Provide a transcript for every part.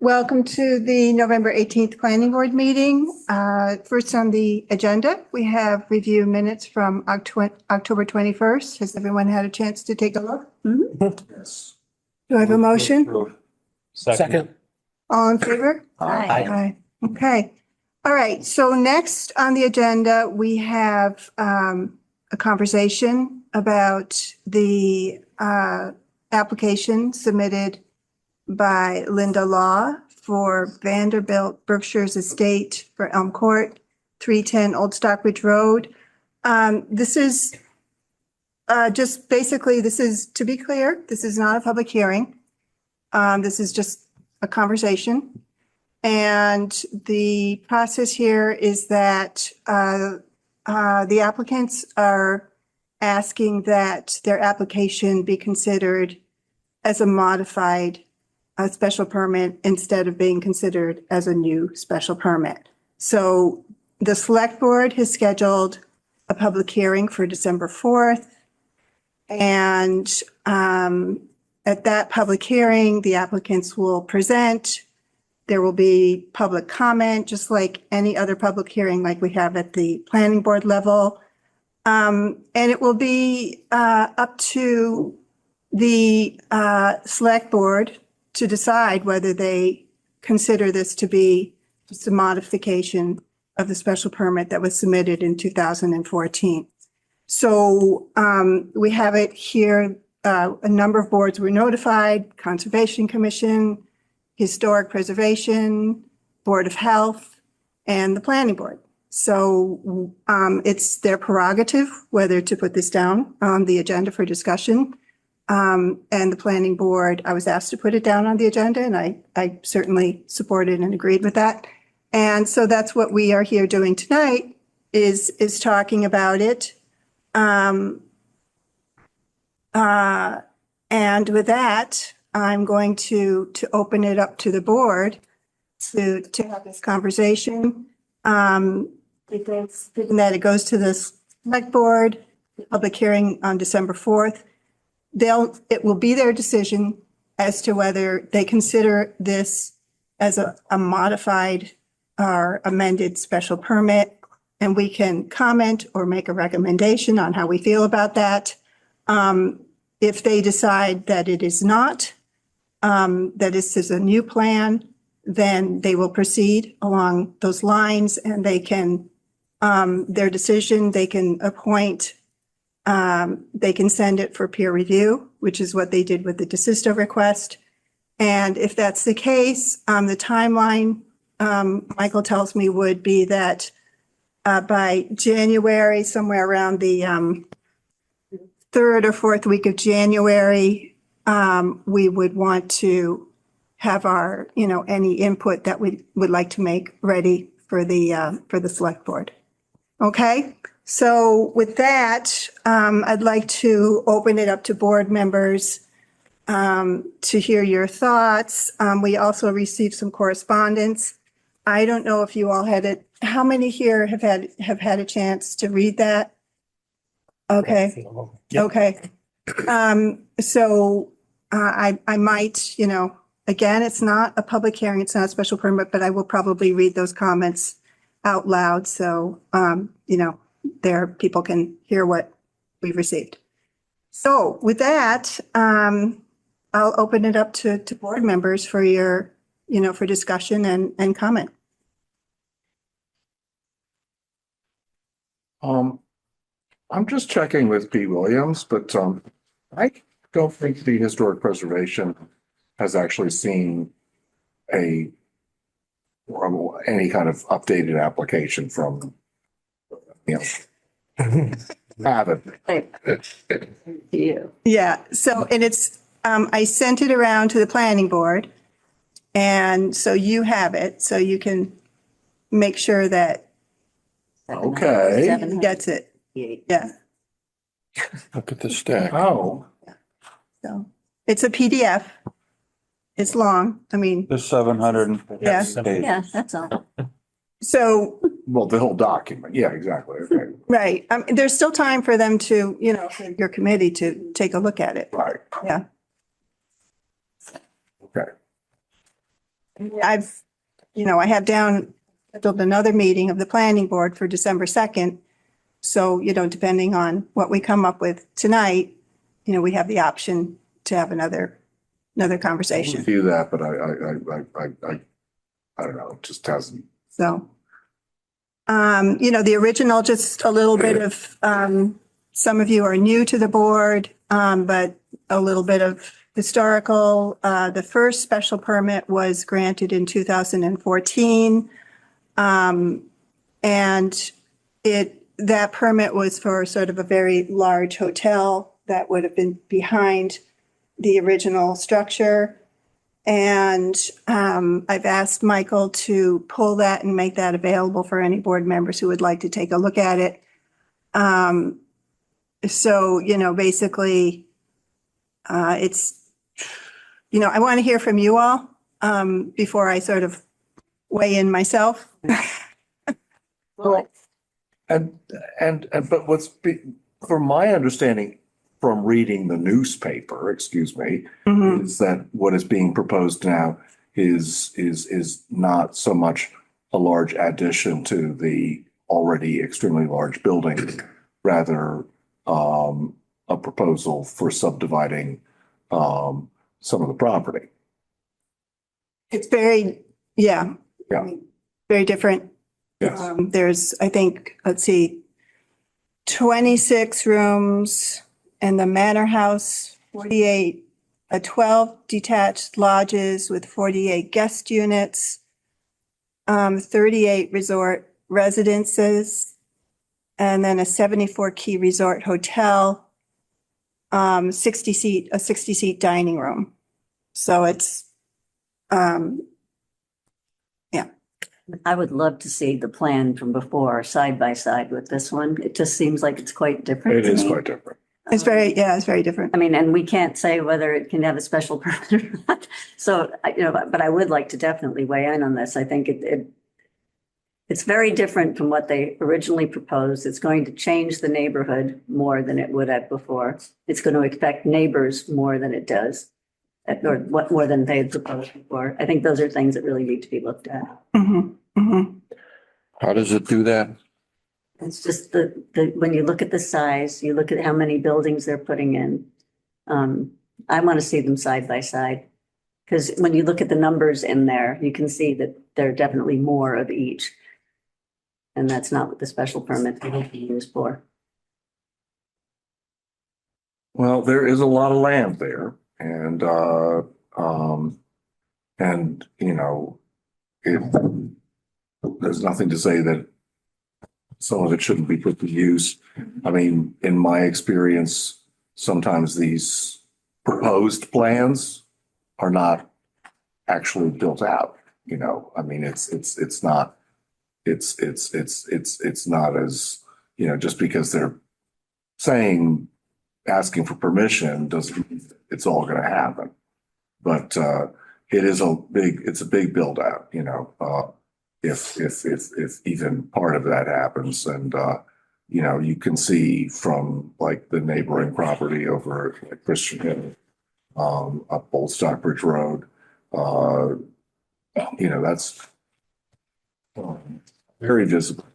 Welcome to the November 18th Planning Board meeting. First on the agenda, we have review minutes from October 21st. Has everyone had a chance to take a look? Yes. Do I have a motion? Second. All in favor? Aye. Okay. All right. So next on the agenda, we have a conversation about the application submitted by Linda Law for Vanderbilt Berkshire's estate for Elm Court, 310 Old Stockbridge Road. This is just basically, this is, to be clear, this is not a public hearing. This is just a conversation. And the process here is that the applicants are asking that their application be considered as a modified special permit instead of being considered as a new special permit. So the select board has scheduled a public hearing for December 4th. And at that public hearing, the applicants will present. There will be public comment, just like any other public hearing like we have at the planning board level. And it will be up to the select board to decide whether they consider this to be just a modification of the special permit that was submitted in 2014. So we have it here. A number of boards were notified: Conservation Commission, Historic Preservation, Board of Health, and the Planning Board. So it's their prerogative whether to put this down on the agenda for discussion. And the planning board, I was asked to put it down on the agenda, and I certainly supported and agreed with that. And so that's what we are here doing tonight is talking about it. And with that, I'm going to open it up to the board to have this conversation. Because given that it goes to the select board, public hearing on December 4th, it will be their decision as to whether they consider this as a modified or amended special permit. And we can comment or make a recommendation on how we feel about that. If they decide that it is not, that this is a new plan, then they will proceed along those lines, and they can, their decision, they can appoint, they can send it for peer review, which is what they did with the DeSisto request. And if that's the case, the timeline, Michael tells me, would be that by January, somewhere around the third or fourth week of January, we would want to have our, any input that we would like to make ready for the select board. Okay. So with that, I'd like to open it up to board members to hear your thoughts. We also received some correspondence. I don't know if you all had it. How many here have had a chance to read that? Okay. Yep. Okay. So I might, again, it's not a public hearing, it's not a special permit, but I will probably read those comments out loud. So, there people can hear what we've received. So with that, I'll open it up to board members for your, for discussion and comment. I'm just checking with P. Williams, but I don't think the Historic Preservation has actually seen any kind of updated application from, haven't. Yeah. So, and it's, I sent it around to the planning board. And so you have it, so you can make sure that Okay. he gets it. Yeah. Look at the stack. Oh, So it's a PDF. It's long. I mean, The 750 Yeah. pages. Yeah, that's all. so, well, the whole document. Yeah, exactly. Okay. right. There's still time for them to, for your committee to take a look at it. Right. Yeah. Okay. I have down scheduled another meeting of the planning board for December 2nd. So, depending on what we come up with tonight, we have the option to have another conversation. View that, but I don't know, it just hasn't. So, the original, just a little bit of, some of you are new to the board, but a little bit of historical. The first special permit was granted in 2014. And that permit was for sort of a very large hotel that would have been behind the original structure. And I've asked Michael to pull that and make that available for any board members who would like to take a look at it. So, basically, it's, I want to hear from you all before I sort of weigh in myself. Well, but from my understanding, from reading the newspaper, excuse me, is that what is being proposed now is not so much a large addition to the already extremely large building, rather a proposal for subdividing some of the property. It's very, Yeah. very different. Yes. There's, I think, let's see, 26 rooms in the manor house, 48, 12 detached lodges with 48 guest units, 38 resort residences, and then a 74 key resort hotel, a 60 seat dining room. So it's, I would love to see the plan from before side by side with this one. It just seems like it's quite different. It to is me. quite different. it's very different. I mean, and we can't say whether it can have a special permit or not. So, but I would like to definitely weigh in on this. I think it's very different from what they originally proposed. It's going to change the neighborhood more than it would have before. It's going to affect neighbors more than it does, or what more than they had proposed before. I think those are things that really need to be looked at. How does it do that? It's just when you look at the size, you look at how many buildings they're putting in. I want to see them side by side. Because when you look at the numbers in there, you can see that there are definitely more of each. And that's not what the special permit will be used for. Well, there is a lot of land there, and there's nothing to say that some of it shouldn't be put to use. I mean, in my experience, sometimes these proposed plans are not actually built out, I mean, it's not as, just because they're asking for permission doesn't mean it's all going to happen. But it's a big build out, if even part of that happens. And you can see from like the neighboring property over at Christian Hill, up Old Stockbridge Road, that's very visible.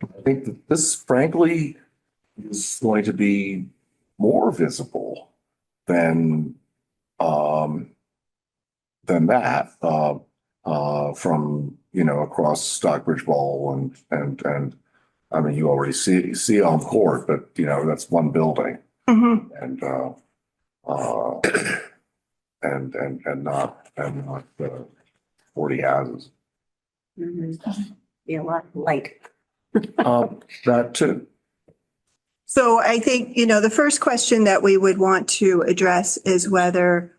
I think that this, frankly, is going to be more visible than that from across Stockbridge Bowl and I mean, you already see Elm Court, but that's one building and not 40 houses. Be a lot of light. That too. So I think, the first question that we would want to address is whether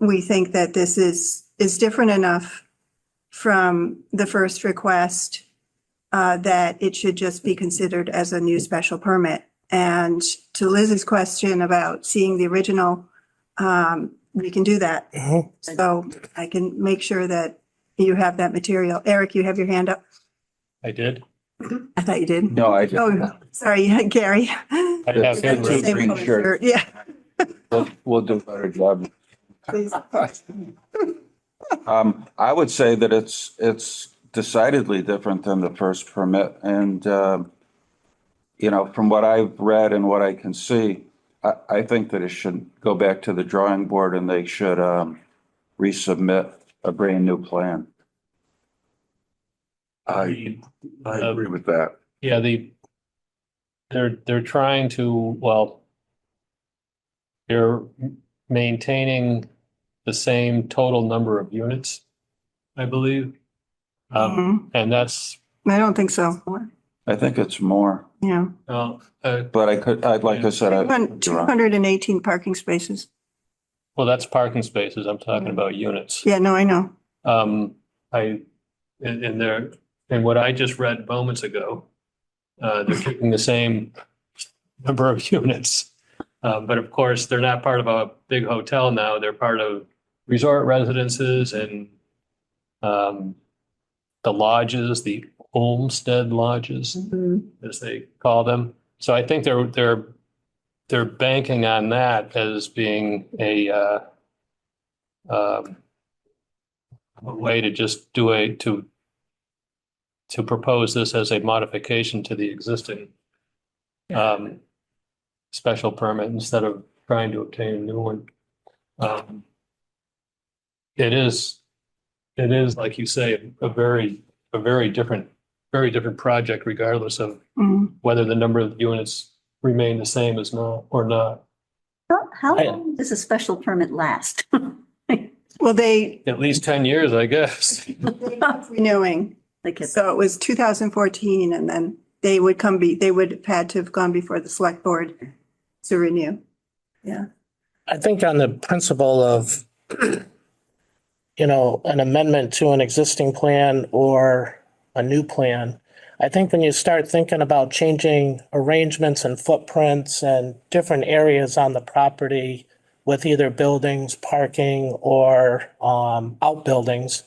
we think that this is different enough from the first request that it should just be considered as a new special permit. And to Liz's question about seeing the original, we can do that. So I can make sure that you have that material. Eric, you have your hand up? I did. I thought you did. No, I Oh, sorry, Gary. I have hand Two raised. Same green color shirts. shirt. Yeah, We'll do a better job. please. I would say that it's decidedly different than the first permit. And, from what I've read and what I can see, I think that it should go back to the drawing board and they should, resubmit a brand new plan. I agree with that. Yeah, they're trying to, well, they're maintaining the same total number of units, I believe. And that's, I don't think so. I think it's more, Yeah. but like I said, I. 218 parking spaces. well, that's parking spaces. I'm talking about units. Yeah, no, I know. In there, and what I just read moments ago, they're keeping the same number of units. But of course, they're not part of a big hotel now. They're part of resort residences and the lodges, the homestead lodges, as they call them. So I think they're banking on that as being a way to just to propose this as a modification to the existing special permit instead of trying to obtain a new one. It is, like you say, a very different project, regardless of whether the number of units remain the same as not or not. How long does a special permit last? Well, they At least 10 years, I guess. kept renewing. Like So it was 2014 and then they would have had to have gone before the select board to renew. Yeah. I think on the principle of, an amendment to an existing plan or a new plan, I think when you start thinking about changing arrangements and footprints and different areas on the property with either buildings, parking, or outbuildings,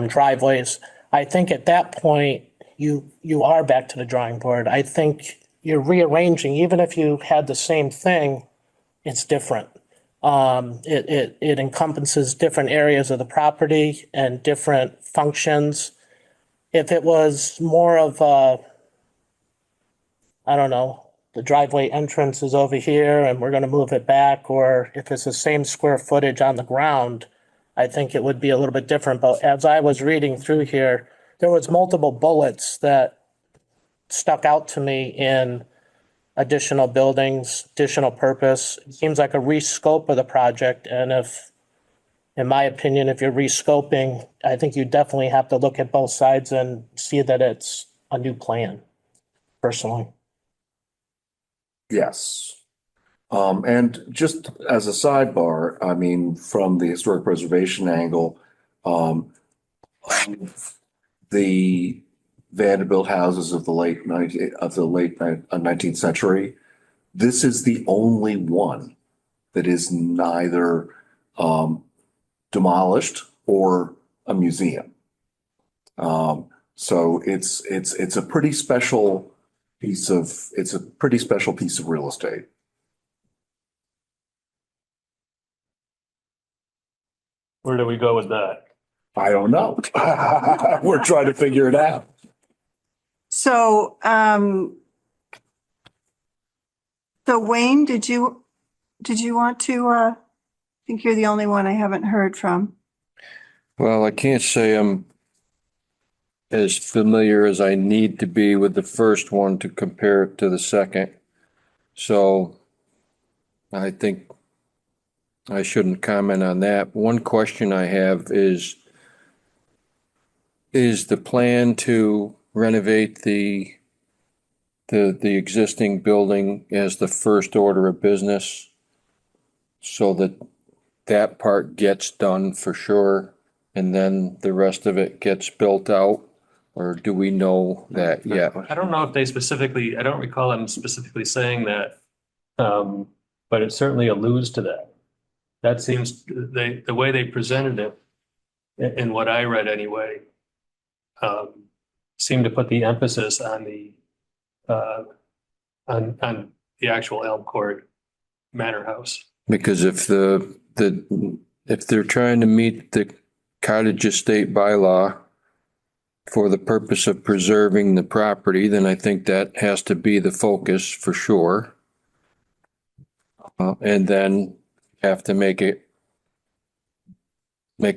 driveways, I think at that point, you are back to the drawing board. I think you're rearranging, even if you had the same thing, it's different. It encompasses different areas of the property and different functions. If it was more of I don't know, the driveway entrance is over here and we're gonna move it back, or if it's the same square footage on the ground, I think it would be a little bit different. But as I was reading through here, there was multiple bullets that stuck out to me in additional buildings, additional purpose. It seems like a rescope of the project. And in my opinion, if you're rescoping, I think you definitely have to look at both sides and see that it's a new plan, personally. Yes. And just as a sidebar, I mean, from the historic preservation angle, the Vanderbilt houses of the late 19th century, this is the only one that is neither demolished or a museum. So it's a pretty special piece of real estate. Where do we go with that? I don't know. We're trying to figure it out. So, so Wayne, did you want to, I think you're the only one I haven't heard from. Well, I can't say I'm as familiar as I need to be with the first one to compare it to the second. So I think I shouldn't comment on that. One question I have is the plan to renovate the existing building as the first order of business so that that part gets done for sure and then the rest of it gets built out? Or do we know that yet? I don't know if I don't recall them specifically saying that. But it certainly alludes to that. That seems, the way they presented it, in what I read anyway, seemed to put the emphasis on on the actual Elm Court Manor House. Because if they're trying to meet cottage estate bylaw for the purpose of preserving the property, then I think that has to be the focus for sure. And then have to make a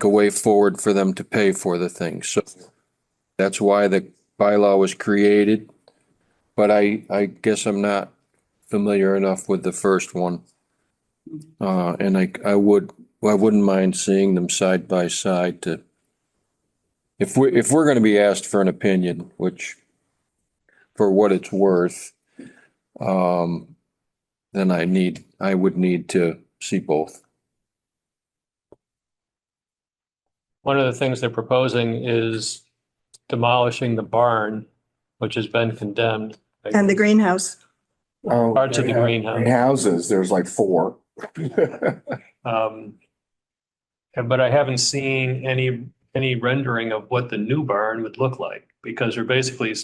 way forward for them to pay for the thing. So that's why the bylaw was created. But I guess I'm not familiar enough with the first one. And I wouldn't mind seeing them side by side to, if we're going to be asked for an opinion, which for what it's worth, then I would need to see both. One of the things they're proposing is demolishing the barn, which has been condemned. And the greenhouse. Parts of the greenhouse. Greenhouses, there's like 4. But I haven't seen any rendering of what the new barn would look like, because they're basically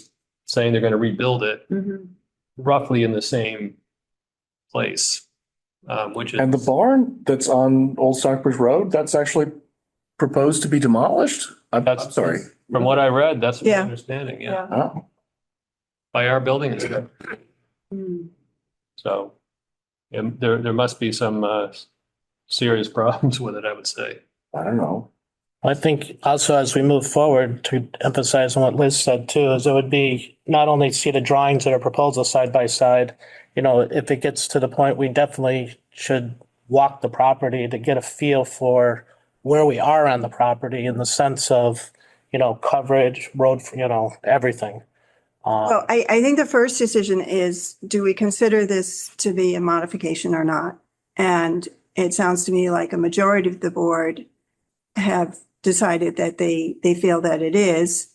saying they're going to rebuild it roughly in the same place, which is. And the barn that's on Old Stockbridge Road, that's actually proposed to be demolished? I'm sorry. From what I read, that's my Yeah. understanding, yeah, Oh, by our building inspector. So there must be some serious problems with it, I would say. I don't know. I think also as we move forward, to emphasize on what Liz said too, is it would be not only see the drawings that are proposal side by side, if it gets to the point, we definitely should walk the property to get a feel for where we are on the property in the sense of, coverage, road, everything. Well, I think the first decision is, do we consider this to be a modification or not? And it sounds to me like a majority of the board have decided that they feel that it is.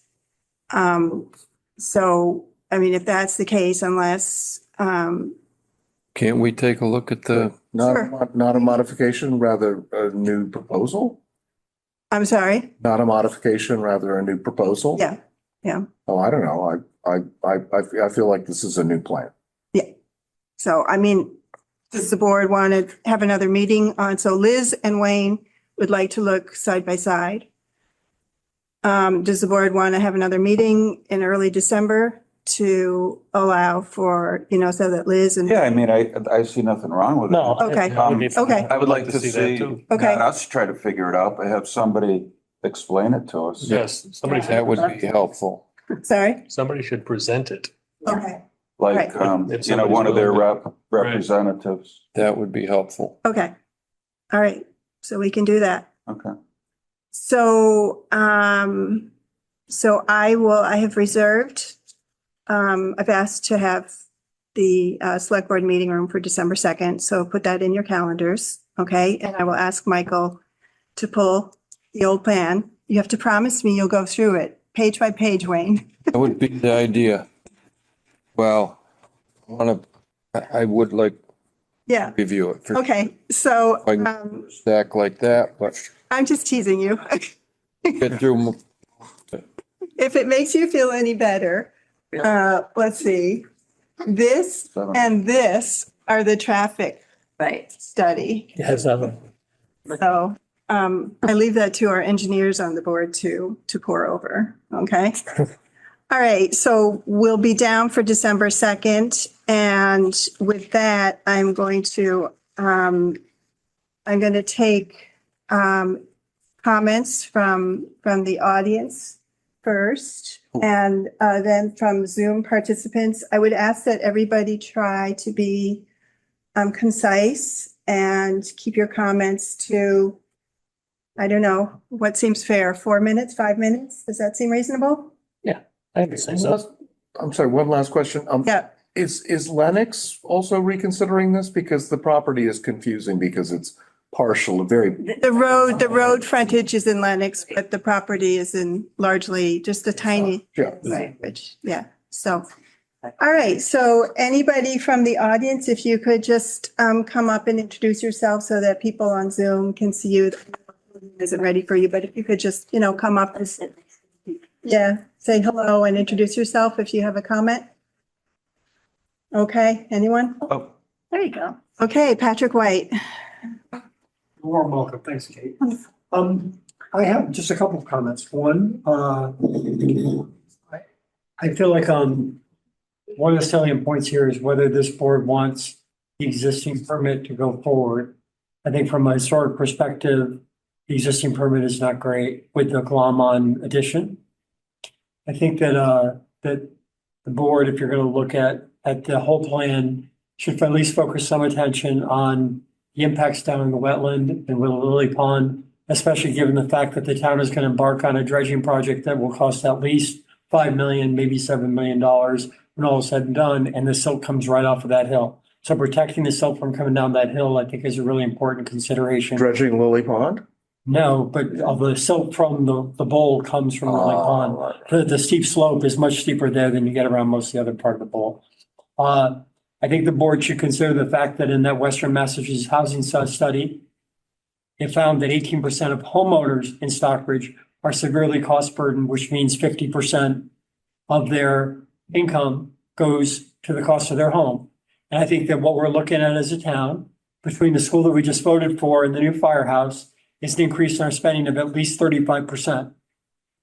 So, I mean, if that's the case, unless, Can't we take a look at the, Not a modification, rather a new proposal? I'm sorry, Not a modification, rather a new proposal? yeah, yeah. Oh, I don't know. I feel like this is a new plan. So, I mean, does the board want to have another meeting on, so Liz and Wayne would like to look side by side. Does the board want to have another meeting in early December to allow for, so that Liz and. Yeah, I mean, I see nothing wrong with it. No. Okay. that would be fine. Okay. I would like to see that see, too. Okay. not us try to figure it out, but have somebody explain it to us. Yes, that would be helpful. Sorry? somebody should present it. Okay, Like, Right. If somebody's one of their willing representatives. That would be helpful. okay. All right, so we can do that. Okay. So, I have reserved, I've asked to have the select board meeting room for December 2nd, so put that in your calendars, okay? And I will ask Michael to pull the old plan. You have to promise me you'll go through it, page by page, Wayne. That would be the idea. Well, I would like Yeah, to review it for okay, so a stack like that, but I'm just teasing you. get through. If it makes you feel any better, let's see. This and this are the traffic Right. study. Yes, So I leave that to our engineers on the board to pour over, okay? All right, so we'll be down for December 2nd. And with that, I'm going to take comments from the audience first. And then from Zoom participants. I would ask that everybody try to be concise and keep your comments to, I don't know, what seems fair, 4 minutes, 5 minutes? Does that seem reasonable? I would say so. I'm sorry, one last question. Yeah. Is Lennox also reconsidering this? Because the property is confusing because it's partial, very, The road frontage is in Lennox, but the property is in largely just a tiny, yeah. right, yeah, so. All right, so anybody from the audience, if you could just come up and introduce yourself so that people on Zoom can see you. Isn't ready for you, but if you could just, come up and say hello and introduce yourself if you have a comment. Okay, anyone? Oh, There you go. Okay, Patrick White. Warm welcome. Thanks, Kate. I have just a couple of comments. One, I feel like, one of the salient points here is whether this board wants the existing permit to go forward. I think from a historic perspective, the existing permit is not great with the Glomon addition. I think that the board, if you're gonna look at the whole plan, should at least focus some attention on the impacts down in the wetland and with Lily Pond, especially given the fact that the town is gonna embark on a dredging project that will cost at least $5 million, maybe $7 million when all is said and done, and the silt comes right off of that hill. So protecting the silt from coming down that hill, I think, is a really important consideration. Dredging Lily Pond? No, but all the silt from the bowl comes from Lily Pond. The steep slope is much steeper there than you get around most of the other part of the bowl. I think the board should consider the fact that in that Western Massachusetts housing study, it found that 18% of homeowners in Stockbridge are severely cost burdened, which means 50% of their income goes to the cost of their home. And I think that what we're looking at as a town, between the school that we just voted for and the new firehouse, is an increase in our spending of at least 35%. And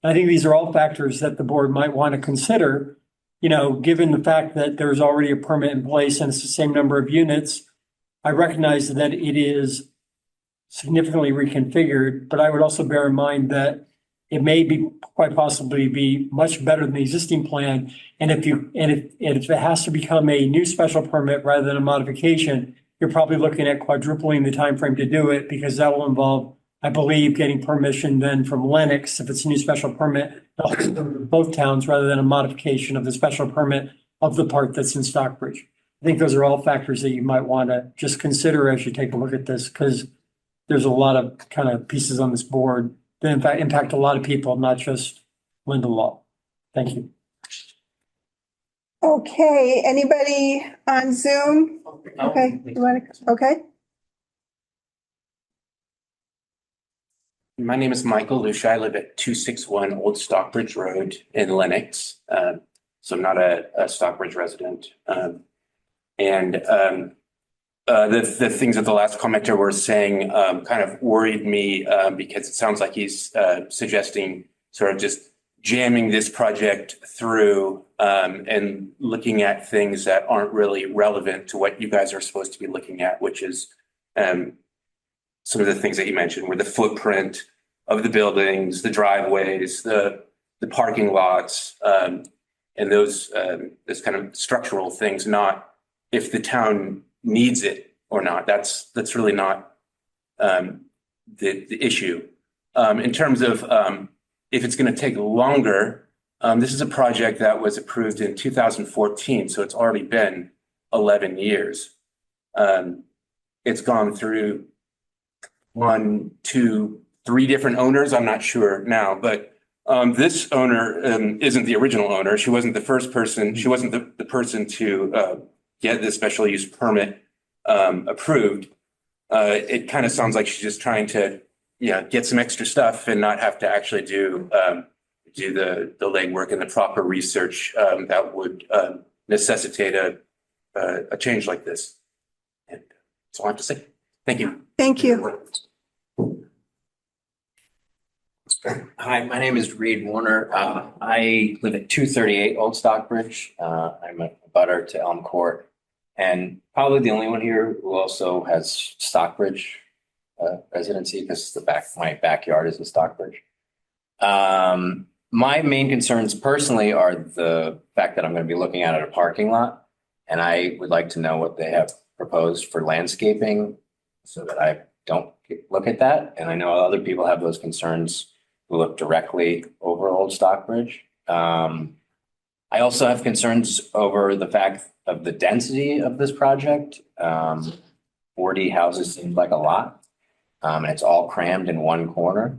I think these are all factors that the board might want to consider, you know, given the fact that there's already a permit in place and it's the same number of units. I recognize that it is significantly reconfigured, but I would also bear in mind that it may be quite possibly be much better than the existing plan. And if it has to become a new special permit rather than a modification, you're probably looking at quadrupling the time frame to do it, because that will involve, I believe, getting permission then from Lennox, if it's a new special permit, both towns, rather than a modification of the special permit of the part that's in Stockbridge. I think those are all factors that you might want to just consider as you take a look at this, because there's a lot of kind of pieces on this board that in fact impact a lot of people, not just Linda Law. Thank you. Okay, anybody on Zoom? Okay, you want to, okay? My name is Michael Lucia. I live at 261 Old Stockbridge Road in Lennox. So I'm not a Stockbridge resident. The things that the last commenter was saying kind of worried me because it sounds like he's suggesting sort of just jamming this project through and looking at things that aren't really relevant to what you guys are supposed to be looking at, which is some of the things that you mentioned were the footprint of the buildings, the driveways, the parking lots, and those kind of structural things, not if the town needs it or not. That's really not the issue. In terms of if it's going to take longer, this is a project that was approved in 2014, so it's already been 11 years. It's gone through 1, 2, 3 different owners. I'm not sure now, but this owner isn't the original owner. She wasn't the first person. She wasn't the person to get the special use permit approved. It kind of sounds like she's just trying to, get some extra stuff and not have to actually do the legwork and the proper research that would necessitate a change like this. And that's all I have to say. Thank you. Thank you. Hi, my name is Reed Warner. I live at 238 Old Stockbridge. I'm a butter to Elm Court, and probably the only one here who also has Stockbridge residency, because my backyard is in Stockbridge. My main concerns personally are the fact that I'm going to be looking at a parking lot, and I would like to know what they have proposed for landscaping so that I don't look at that. And I know other people have those concerns who look directly over Old Stockbridge. I also have concerns over the fact of the density of this project. 40 houses seems like a lot, and it's all crammed in one corner.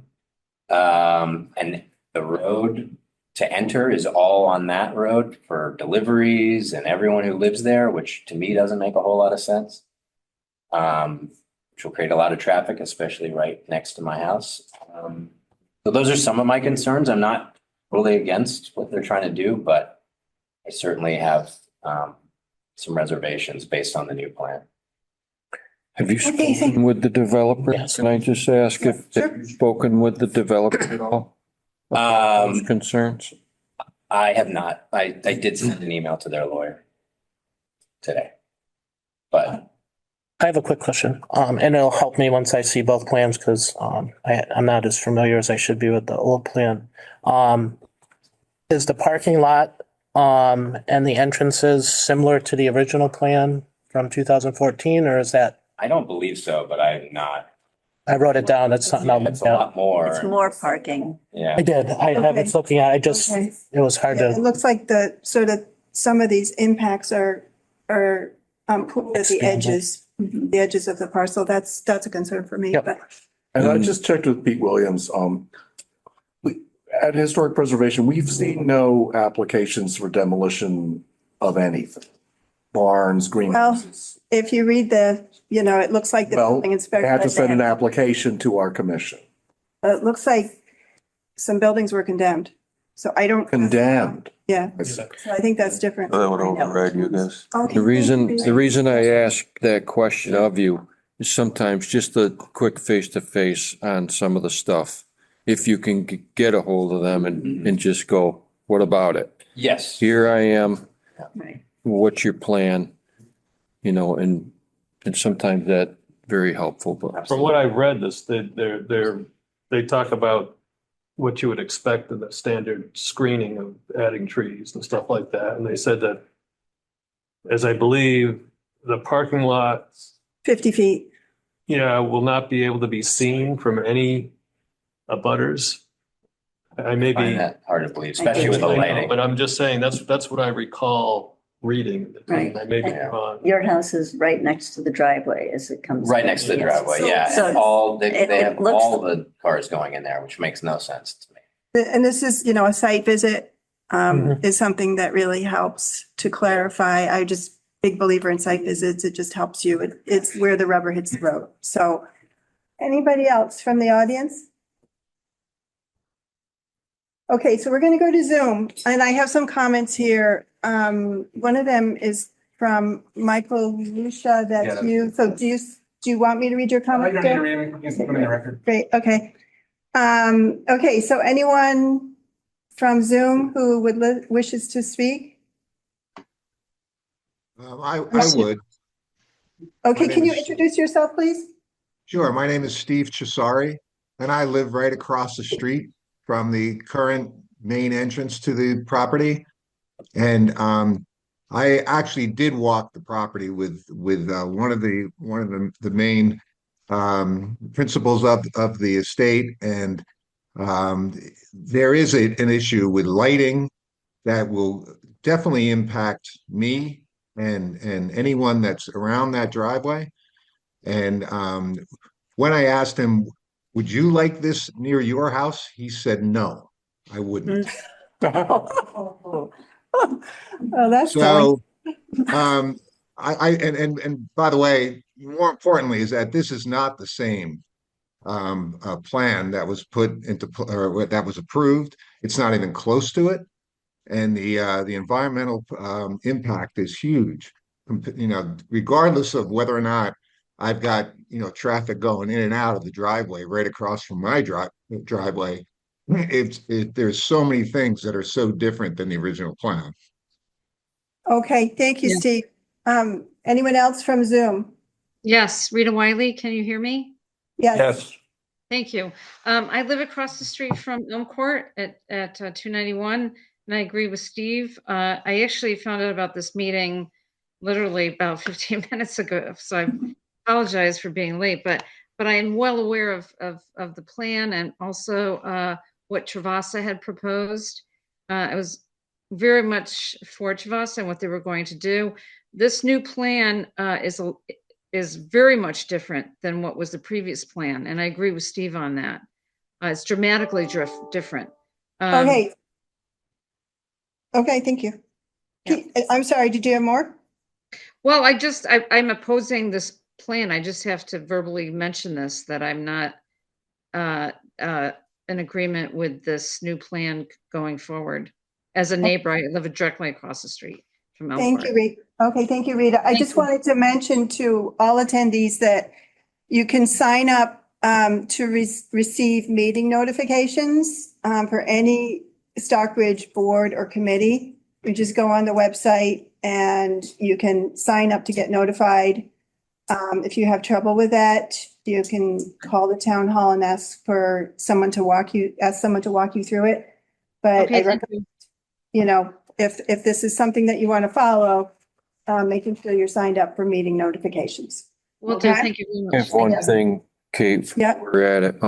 And the road to enter is all on that road for deliveries and everyone who lives there, which to me doesn't make a whole lot of sense. Which will create a lot of traffic, especially right next to my house. So those are some of my concerns. I'm not totally against what they're trying to do, but I certainly have some reservations based on the new plan. Have you Okay, spoken with the developer? Yes. Can I just ask if Sure. you've spoken with the developer at all? about those Concerns? I have not. I did send an email to their lawyer today. But I have a quick question, and it'll help me once I see both plans because I'm not as familiar as I should be with the old plan. Is the parking lot and the entrances similar to the original plan from 2014, or is that? I don't believe so, but I'm not. I wrote it down. It's something I'll It's look a at. lot more. It's more parking. Yeah. I did. I have Okay. it looking at. It Okay. was hard Yeah, it to. looks like sort of some of these impacts are put at the edges of the parcel. That's a concern for me, Yep. but. And I just checked with Pete Williams, at Historic Preservation, we've seen no applications for demolition of anything. Barns, greenhouses. If you read it looks like the Well, building they inspector. had to send an application to our commission. It looks like some buildings were condemned. So I don't. Condemned. Yeah, I said. so I think that's different. That would override you guys. Okay. The reason I ask that question of you is sometimes just a quick face-to-face on some of the stuff. If you can get a hold of them and just go, what about it? Yes. Here I am. Right. What's your plan? And sometimes that very helpful, but From what I've read, they talk about what you would expect in the standard screening of adding trees and stuff like that. And they said that, as I believe, the parking lot, 50 feet. will not be able to be seen from any abutters. I may Find be. that hard to believe, especially with the I know, lighting. but I'm just saying, that's what I recall reading. Right. I may be Yeah. wrong. Your house is right next to the driveway as it comes. Right next to the Yes. driveway, yeah. So And all, they it have looks- all the cars going in there, which makes no sense to me. And this is, a site visit Mhm. is something that really helps to clarify. I just big believer in site visits. It just helps you. It's where the rubber hits the road. So anybody else from the audience? Okay, so we're going to go to Zoom and I have some comments here. One of them is from Michael Lucia. That's you. So do you want me to read your comment? Great, okay. Okay, so anyone from Zoom who wishes to speak? I would. Okay, My can name you is- introduce yourself, please? Sure. My name is Steve Chisari, and I live right across the street from the current main entrance to the property. And I actually did walk the property with one of the main principals of the estate, and there is an issue with lighting that will definitely impact me and anyone that's around that driveway. And when I asked him, would you like this near your house? He said, no, I wouldn't. Oh, that's telling. So and by the way, more importantly, is that this is not the same plan that was put into or that was approved. It's not even close to it. And the environmental impact is huge. Regardless of whether or not I've got traffic going in and out of the driveway right across from my driveway, there's so many things that are so different than the original plan. Okay, thank you, Steve. Anyone else from Zoom? Yes, Rita Wiley, can you hear me? Yes. Thank you. I live across the street from Elm Court at 291, and I agree with Steve. I actually found out about this meeting literally about 15 minutes ago, so I apologize for being late, but I am well aware of the plan and also what Travasa had proposed. I was very much for Travasa and what they were going to do. This new plan is very much different than what was the previous plan. And I agree with Steve on that. It's dramatically different. Okay. Okay, thank you. Yeah. I'm sorry, did you have more? Well, I'm opposing this plan. I just have to verbally mention this, that I'm not in agreement with this new plan going forward. As a neighbor, I live directly across the street from Elm Thank Court. you, Rita. Okay, thank you, Rita. I Thank just you. wanted to mention to all attendees that you can sign up to receive meeting notifications for any Stockbridge board or committee. You just go on the website and you can sign up to get notified. If you have trouble with that, you can call the town hall and ask someone to walk you through it. But I Okay, thank recommend, you. if this is something that you want to follow, making sure you're signed up for meeting notifications. Will do. Okay. Thank you very I much. have one Yeah. thing, Kate, Yeah. we're at it.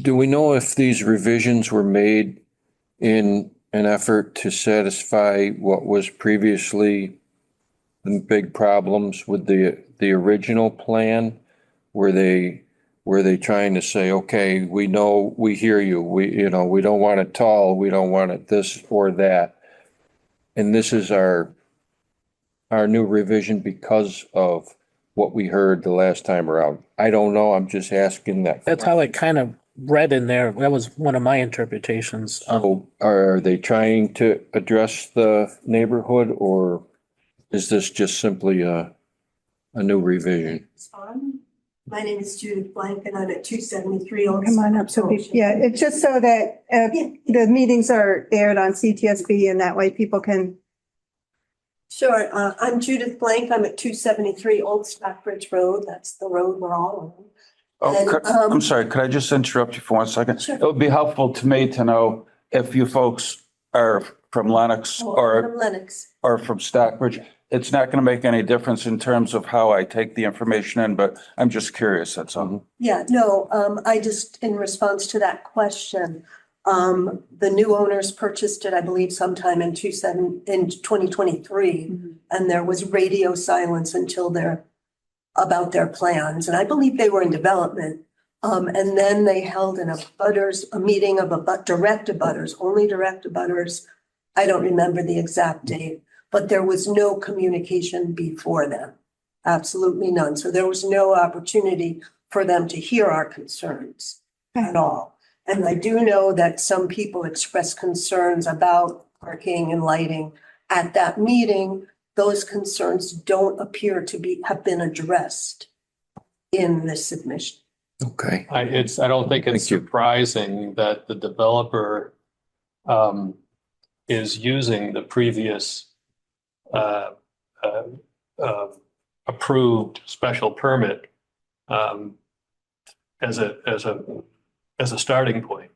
Do we know if these revisions were made in an effort to satisfy what was previously the big problems with the original plan? Were they trying to say, okay, we know, we hear you, we don't want it tall, we don't want it this or that. And this is our new revision because of what we heard the last time around. I don't know, I'm just asking that. That's how it kind of read in there. That was one of my interpretations. So are they trying to address the neighborhood, or is this just simply a new revision? My name is Judith Blank and I'm at 273 Old. Come on up. So, yeah, it's just so that the meetings are aired on CTSB and that way people can. Sure. I'm Judith Blank. I'm at 273 Old Stockbridge Road. That's the road we're all on. Oh, And, I'm sorry, could I just interrupt you for 1 second? Sure. It would be helpful to me to know if you folks are from Lennox From or Lennox. from Stockbridge. It's not going to make any difference in terms of how I take the information in, but I'm just curious, that's all. Yeah, no, I just, in response to that question, the new owners purchased it, I believe, sometime in 2023. And there was radio silence until about their plans. And I believe they were in development. And then they held a meeting of direct abutters, only direct abutters. I don't remember the exact date, but there was no communication before them. Absolutely none. So there was no opportunity for them to hear our concerns at all. And I do know that some people expressed concerns about parking and lighting at that meeting. Those concerns don't appear to have been addressed in this submission. Okay. I don't think it's Thank you. surprising that the developer is using the previous approved special permit as a starting point.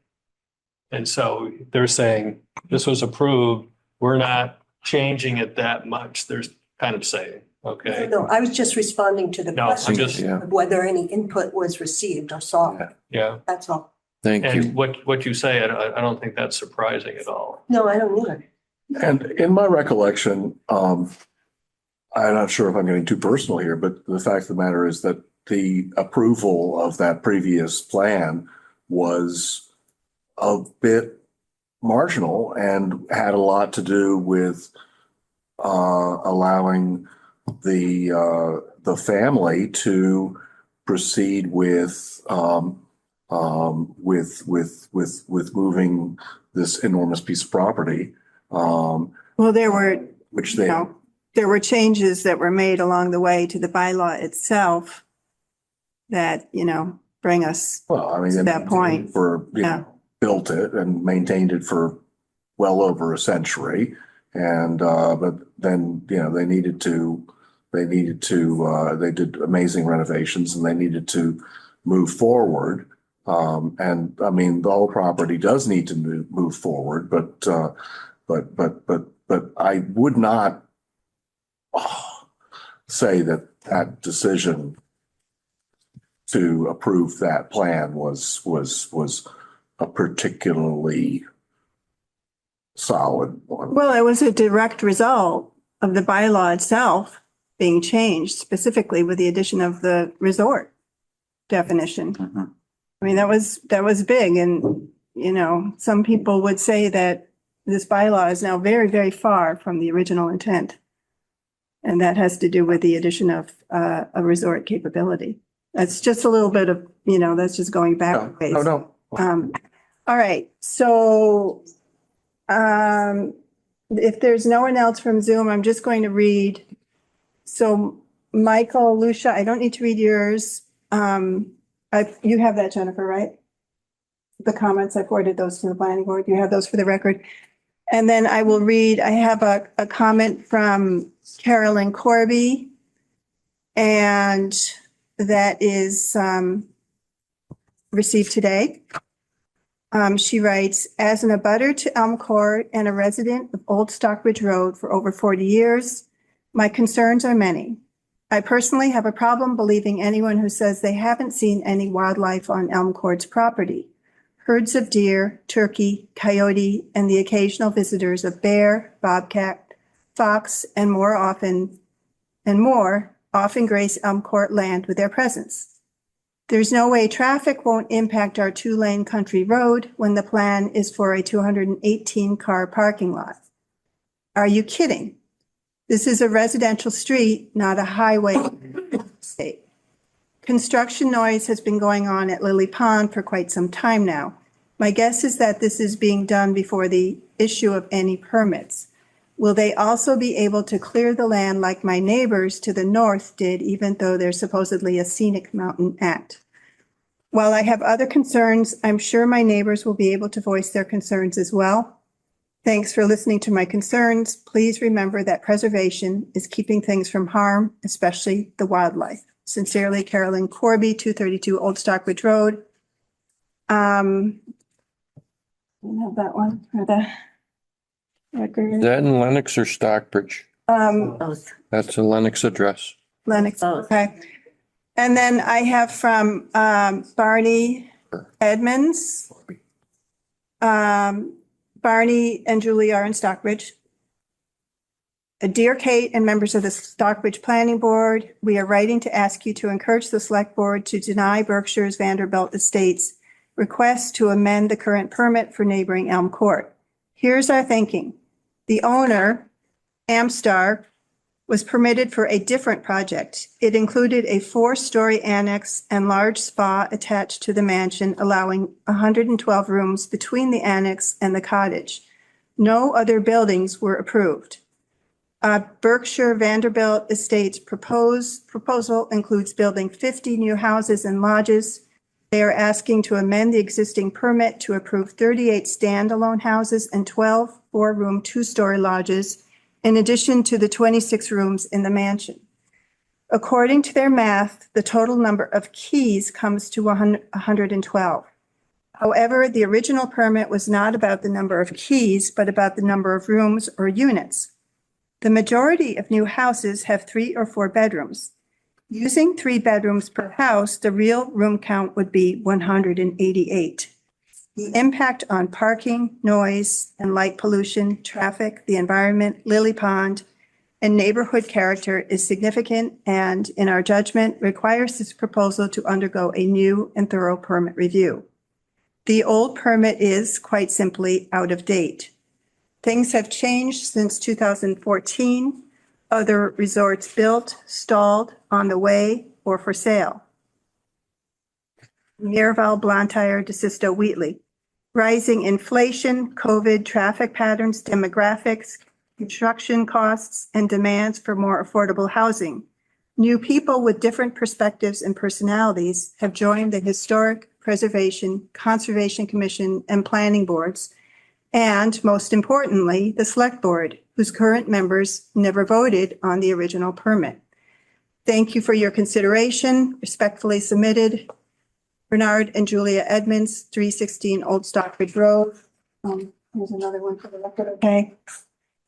And so they're saying, this was approved, we're not changing it that much. They're kind of saying, okay. No, I was just responding to the No, I'm question just- Yeah. of whether any input was received or sought. Yeah. That's all. Thank you. And what you say, I don't think that's surprising at all. No, I don't either. And in my recollection, I'm not sure if I'm getting too personal here, but the fact of the matter is that the approval of that previous plan was a bit marginal and had a lot to do with allowing the family to proceed with moving this enormous piece of property. Well, there were, Which you they, know, there were changes that were made along the way to the bylaw itself that, bring us, well, I mean, to they that point. Yeah. built it and maintained it for well over a century. And, but then, they did amazing renovations and they needed to move forward. And I mean, the whole property does need to move forward, but I would not say that decision to approve that plan was a particularly solid one. Well, it was a direct result of the bylaw itself being changed, specifically with the addition of the resort definition. Mhm. I mean, that was big. And, some people would say that this bylaw is now very, very far from the original intent. And that has to do with the addition of a resort capability. That's just a little bit of, that's just going back. No. All right, so if there's no one else from Zoom, I'm just going to read. So Michael, Lucia, I don't need to read yours. You have that, Jennifer, right? The comments, I forwarded those to the planning board. You have those for the record. And then I will read, I have a comment from Carolyn Corby. And that is received today. She writes, as an abutter to Elm Court and a resident of Old Stockbridge Road for over 40 years, my concerns are many. I personally have a problem believing anyone who says they haven't seen any wildlife on Elm Court's property. Herds of deer, turkey, coyote, and the occasional visitors of bear, bobcat, fox, and more often grace Elm Court land with their presence. There's no way traffic won't impact our 2-lane country road when the plan is for a 218-car parking lot. Are you kidding? This is a residential street, not a highway state. Construction noise has been going on at Lily Pond for quite some time now. My guess is that this is being done before the issue of any permits. Will they also be able to clear the land like my neighbors to the north did, even though there's supposedly a scenic mountain act? While I have other concerns, I'm sure my neighbors will be able to voice their concerns as well. Thanks for listening to my concerns. Please remember that preservation is keeping things from harm, especially the wildlife. Sincerely, Carolyn Corby, 232 Old Stockbridge Road. I have that one for the record. Is that in Lennox or Stockbridge? Both. That's a Lennox address. Lennox, Both. okay. And then I have from Barney Edmonds. Barney and Julie are in Stockbridge. Dear Kate and members of the Stockbridge Planning Board, we are writing to ask you to encourage the Select Board to deny Berkshire's Vanderbilt Estates request to amend the current permit for neighboring Elm Court. Here's our thinking. The owner, Amstar, was permitted for a different project. It included a 4-story annex and large spa attached to the mansion, allowing 112 rooms between the annex and the cottage. No other buildings were approved. Berkshire Vanderbilt Estates proposal includes building 50 new houses and lodges. They are asking to amend the existing permit to approve 38 standalone houses and 12 4-room 2-story lodges, in addition to the 26 rooms in the mansion. According to their math, the total number of keys comes to 112. However, the original permit was not about the number of keys, but about the number of rooms or units. The majority of new houses have 3 or 4 bedrooms. Using 3 bedrooms per house, the real room count would be 188. The impact on parking, noise, and light pollution, traffic, the environment, Lily Pond, and neighborhood character is significant and, in our judgment, requires this proposal to undergo a new and thorough permit review. The old permit is, quite simply, out of date. Things have changed since 2014. Other resorts built, stalled, on the way, or for sale. Miraval, Blantyre, DeSisto, Wheatley. Rising inflation, COVID, traffic patterns, demographics, construction costs, and demands for more affordable housing. New people with different perspectives and personalities have joined the Historic Preservation, Conservation Commission, and planning boards, and most importantly, the Select Board, whose current members never voted on the original permit. Thank you for your consideration. Respectfully submitted, Bernard and Julia Edmonds, 316 Old Stockbridge Road. Here's another one for the record, okay?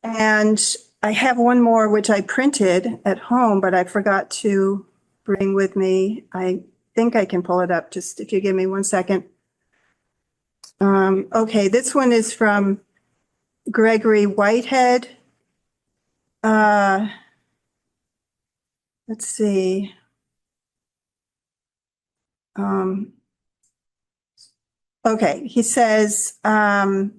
And I have one more, which I printed at home, but I forgot to bring with me. I think I can pull it up, just if you give me 1 second. Okay, this one is from Gregory Whitehead. Let's see. Okay, he says, I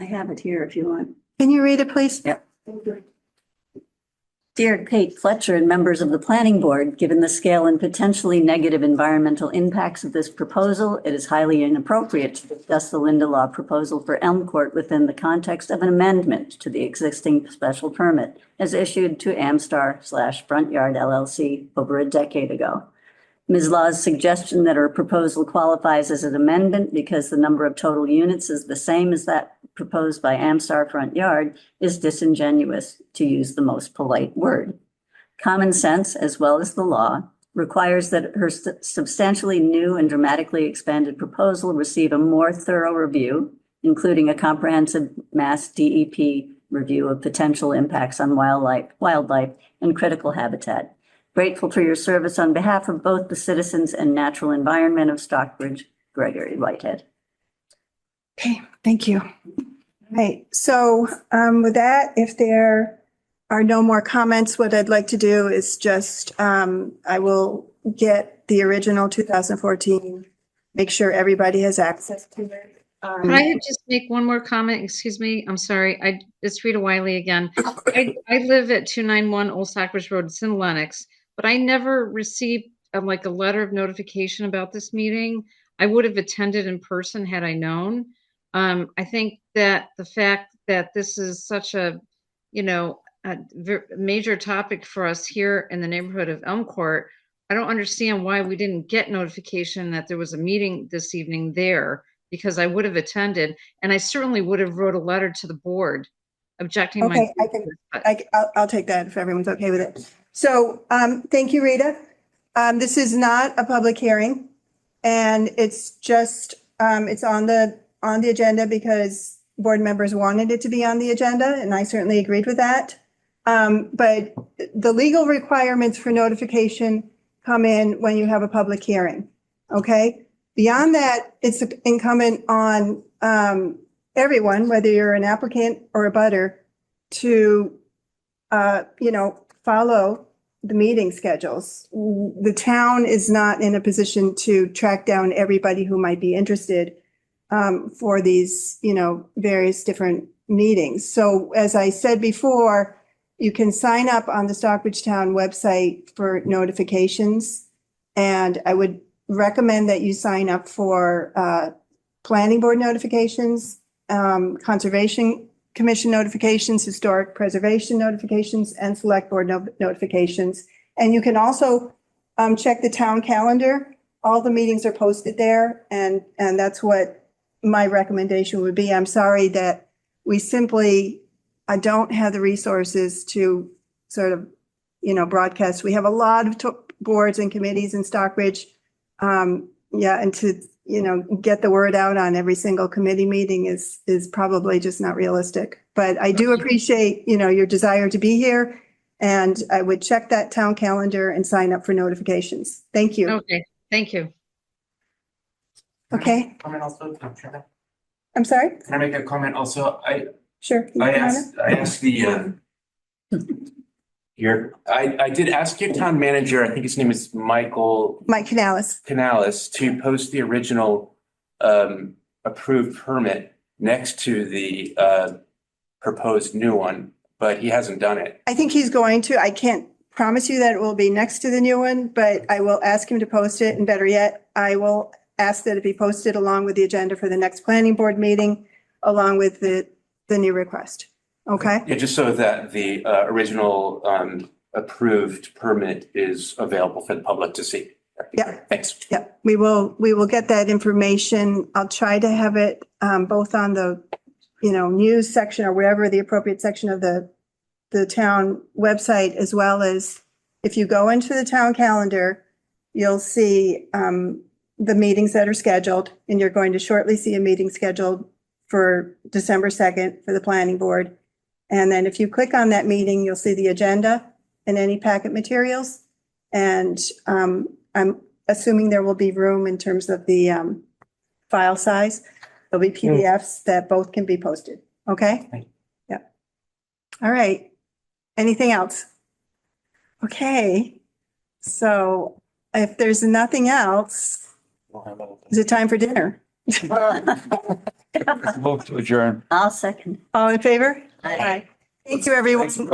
I have it here if you want. can you read it, please? Yep. Dear Kate Fletcher and members of the planning board, given the scale and potentially negative environmental impacts of this proposal, it is highly inappropriate to discuss the Linda proposal for Elm Court within the context of an amendment to the existing special permit as issued to Amstar/Front Yard LLC over a decade ago. Ms. Law's suggestion that her proposal qualifies as an amendment because the number of total units is the same as that proposed by Amstar Front Yard is disingenuous, to use the most polite word. Common sense, as well as the law, requires that her substantially new and dramatically expanded proposal receive a more thorough review, including a comprehensive mass DEP review of potential impacts on wildlife and critical habitat. Grateful for your service on behalf of both the citizens and natural environment of Stockbridge, Gregory Whitehead. Okay, thank you. All right, so with that, if there are no more comments, what I'd like to do is just, I will get the original 2014, make sure everybody has access to it. Can I just make one more comment? Excuse me. I'm sorry. It's Rita Wiley again. I live at 291 Old Stockbridge Road. It's in Lenox, but I never received like a letter of notification about this meeting. I would have attended in person had I known. I think that the fact that this is such a, a major topic for us here in the neighborhood of Elm Court, I don't understand why we didn't get notification that there was a meeting this evening there, because I would have attended, and I certainly would have wrote a letter to the board objecting. Okay, I'll take that if everyone's okay with it. So thank you, Rita. This is not a public hearing, and it's just, it's on the agenda because board members wanted it to be on the agenda, and I certainly agreed with that. But the legal requirements for notification come in when you have a public hearing, okay? Beyond that, it's incumbent on everyone, whether you're an applicant or a butter, to, follow the meeting schedules. The town is not in a position to track down everybody who might be interested for these, various different meetings. So as I said before, you can sign up on the Stockbridge Town website for notifications, and I would recommend that you sign up for planning board notifications, conservation commission notifications, historic preservation notifications, and select board notifications. And you can also check the town calendar. All the meetings are posted there, and that's what my recommendation would be. I'm sorry that we simply, I don't have the resources to sort of, broadcast. We have a lot of boards and committees in Stockbridge. And to, get the word out on every single committee meeting is probably just not realistic. But I do appreciate, your desire to be here, and I would check that town calendar and sign up for notifications. Thank you. Okay, thank you. Okay. Comment also, I'm sorry? Can I make a comment also? Sure. I asked I did ask your town manager, I think his name is Mike Canales. to post the original approved permit next to the proposed new one, but he hasn't done it. I think he's going to. I can't promise you that it will be next to the new one, but I will ask him to post it. And better yet, I will ask that it be posted along with the agenda for the next planning board meeting, along with the new request. Okay? Yeah, just so that the original approved permit is available for the public to see. Yeah. Thanks. Yeah, we will get that information. I'll try to have it both on the, news section or wherever the appropriate section of the town website, as well as if you go into the town calendar, you'll see the meetings that are scheduled, and you're going to shortly see a meeting scheduled for December 2nd for the planning board. And then if you click on that meeting, you'll see the agenda and any packet materials. And I'm assuming there will be room in terms of the file size. There'll be PDFs that both can be posted. Okay? Yeah. All right. Anything else? Okay. So if there's nothing else, is it time for dinner? Move to adjourn. I'll second. All in favor? Aye. Thank you, everyone.